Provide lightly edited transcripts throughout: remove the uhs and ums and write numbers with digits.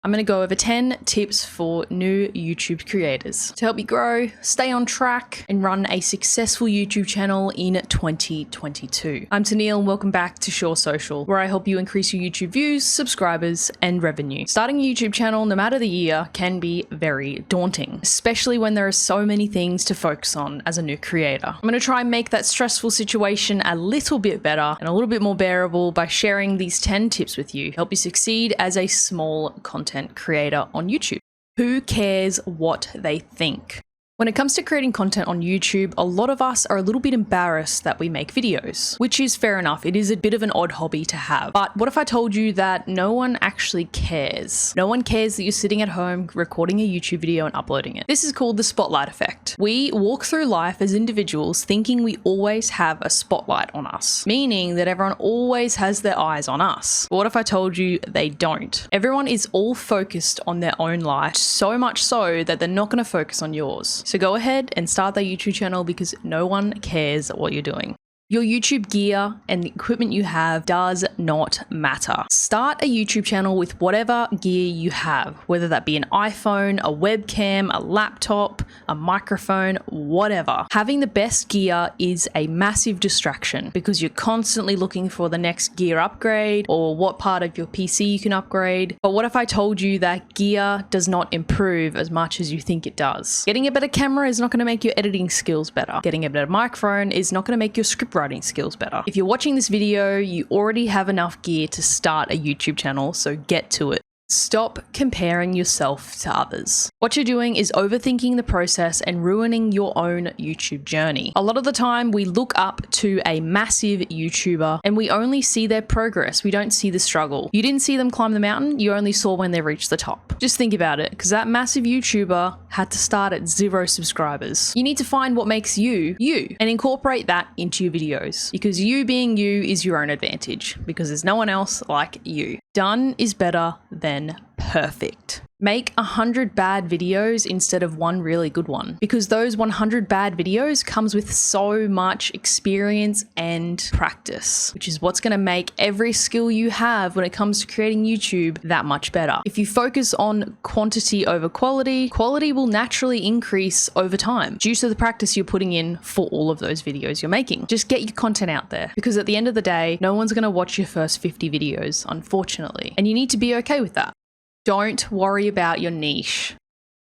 I'm going to go over 10 tips for new YouTube creators to help you grow, stay on track, and run a successful YouTube channel in 2022. I'm Tennille and welcome back to Sure Social, where I help you increase your YouTube views, subscribers, and revenue. Starting a YouTube channel, no matter the year, can be very daunting, especially when there are so many things to focus on as a new creator. I'm going to try and make that stressful situation a little bit better and a little bit more bearable by sharing these 10 tips with you to help you succeed as a small content creator on YouTube. Who cares what they think? When it comes to creating content on YouTube, a lot of us are a little bit embarrassed that we make videos, which is fair enough. It is a bit of an odd hobby to have. But what if I told you that no one actually cares? No one cares that you're sitting at home recording a YouTube video and uploading it. This is called the spotlight effect. We walk through life as individuals thinking we always have a spotlight on us, meaning that everyone always has their eyes on us. But what if I told you they don't? Everyone is all focused on their own life, so much so that they're not going to focus on yours. So go ahead and start that YouTube channel because no one cares what you're doing. Your YouTube gear and the equipment you have does not matter. Start a YouTube channel with whatever gear you have, whether that be an iPhone, a webcam, a laptop, a microphone, whatever. Having the best gear is a massive distraction because you're constantly looking for the next gear upgrade or what part of your PC you can upgrade. But what if I told you that gear does not improve as much as you think it does? Getting a better camera is not going to make your editing skills better. Getting a better microphone is not going to make your script writing skills better. If you're watching this video, you already have enough gear to start a YouTube channel, so get to it. Stop comparing yourself to others. What you're doing is overthinking the process and ruining your own YouTube journey. A lot of the time we look up to a massive YouTuber and we only see their progress. We don't see the struggle. You didn't see them climb the mountain, you only saw when they reached the top. Just think about it, because that massive YouTuber had to start at 0 subscribers. You need to find what makes you, you, and incorporate that into your videos, because you being you is your own advantage, because there's no one else like you. Done is better than perfect. Make 100 bad videos instead of one really good one, because those 100 bad videos comes with so much experience and practice, which is what's going to make every skill you have when it comes to creating YouTube that much better. If you focus on quantity over quality, quality will naturally increase over time due to the practice you're putting in for all of those videos you're making. Just get your content out there, because at the end of the day, no one's going to watch your first 50 videos, unfortunately, and you need to be okay with that. Don't worry about your niche.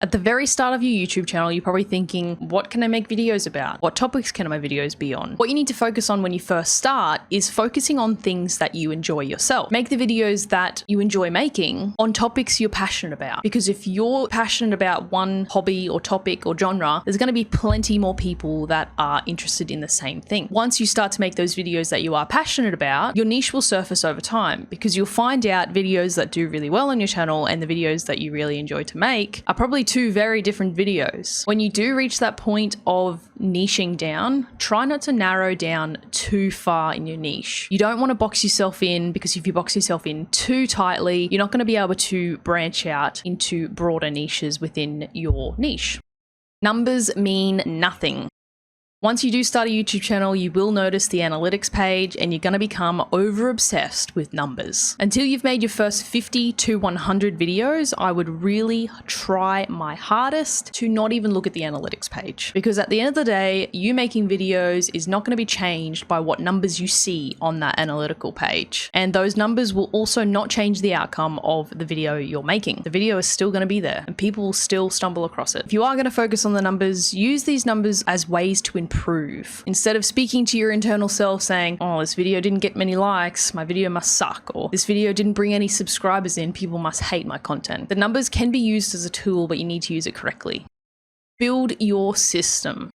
At the very start of your YouTube channel, you're probably thinking, what can I make videos about? What topics can my videos be on? What you need to focus on when you first start is focusing on things that you enjoy yourself. Make the videos that you enjoy making on topics you're passionate about. Because if you're passionate about one hobby or topic or genre, there's going to be plenty more people that are interested in the same thing. Once you start to make those videos that you are passionate about, your niche will surface over time, because you'll find out videos that do really well on your channel and the videos that you really enjoy to make are probably two very different videos. When you do reach that point of niching down, try not to narrow down too far in your niche. You don't want to box yourself in, because if you box yourself in too tightly, you're not going to be able to branch out into broader niches within your niche. Numbers mean nothing. Once you do start a YouTube channel, you will notice the analytics page and you're going to become over obsessed with numbers. Until you've made your first 50 to 100 videos, I would really try my hardest to not even look at the analytics page, because at the end of the day, you making videos is not going to be changed by what numbers you see on that analytical page. And those numbers will also not change the outcome of the video you're making. The video is still going to be there and people will still stumble across it. If you are going to focus on the numbers, use these numbers as ways to improve. Instead of speaking to your internal self saying, oh, this video didn't get many likes, my video must suck, or this video didn't bring any subscribers in, people must hate my content. The numbers can be used as a tool, but you need to use it correctly. Build your system.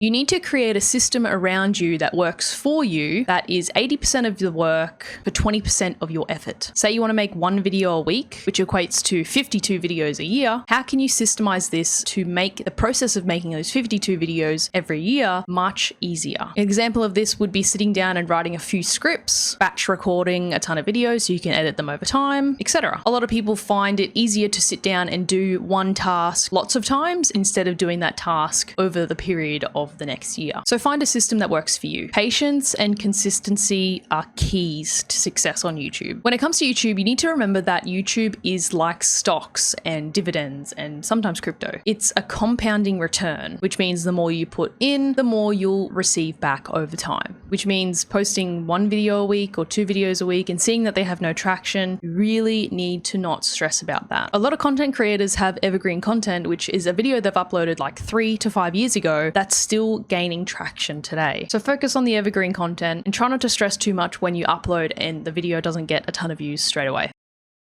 You need to create a system around you that works for you, that is 80% of the work for 20% of your effort. Say you want to make one video a week, which equates to 52 videos a year. How can you systemize this to make the process of making those 52 videos every year much easier? An example of this would be sitting down and writing a few scripts, batch recording a ton of videos so you can edit them over time, etc. A lot of people find it easier to sit down and do one task lots of times instead of doing that task over the period of of the next year. So find a system that works for you. Patience and consistency are keys to success on YouTube. When it comes to YouTube, you need to remember that YouTube is like stocks and dividends and sometimes crypto. It's a compounding return, which means the more you put in, the more you'll receive back over time, which means posting one video a week or 2 videos a week and seeing that they have no traction, you really need to not stress about that. A lot of content creators have evergreen content, which is a video they've uploaded like 3 to 5 years ago that's still gaining traction today. So focus on the evergreen content and try not to stress too much when you upload and the video doesn't get a ton of views straight away.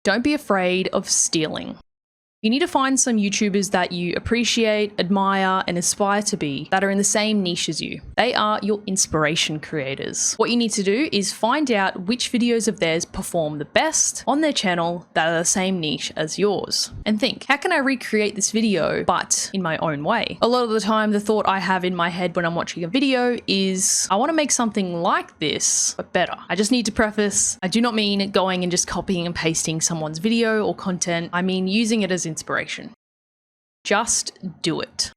Don't be afraid of stealing. You need to find some YouTubers that you appreciate, admire, and aspire to be that are in the same niche as you. They are your inspiration creators. What you need to do is find out which videos of theirs perform the best on their channel that are the same niche as yours. And think, how can I recreate this video but in my own way? A lot of the time, the thought I have in my head when I'm watching a video is, I want to make something like this, but better. I just need to preface, I do not mean going and just copying and pasting someone's video or content. I mean using it as inspiration. Just do it.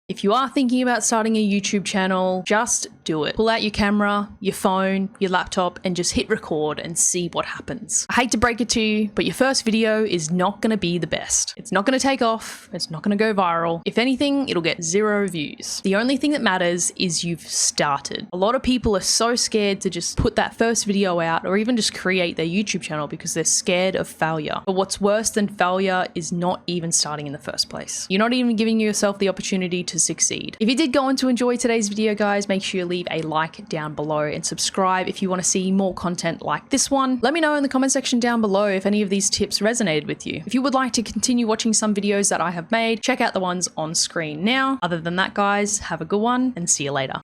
If you are thinking about starting a YouTube channel, just do it. Pull out your camera, your phone, your laptop, and just hit record and see what happens. I hate to break it to you, but your first video is not going to be the best. It's not going to take off. It's not going to go viral. If anything, it'll get 0 views. The only thing that matters is you've started. A lot of people are so scared to just put that first video out or even just create their YouTube channel because they're scared of failure. But what's worse than failure is not even starting in the first place. You're not even giving yourself the opportunity to succeed. If you did go on to enjoy today's video, guys, make sure you leave a like down below and subscribe if you want to see more content like this one. Let me know in the comment section down below if any of these tips resonated with you. If you would like to continue watching some videos that I have made, check out the ones on screen now. Other than that, guys, have a good one and see you later.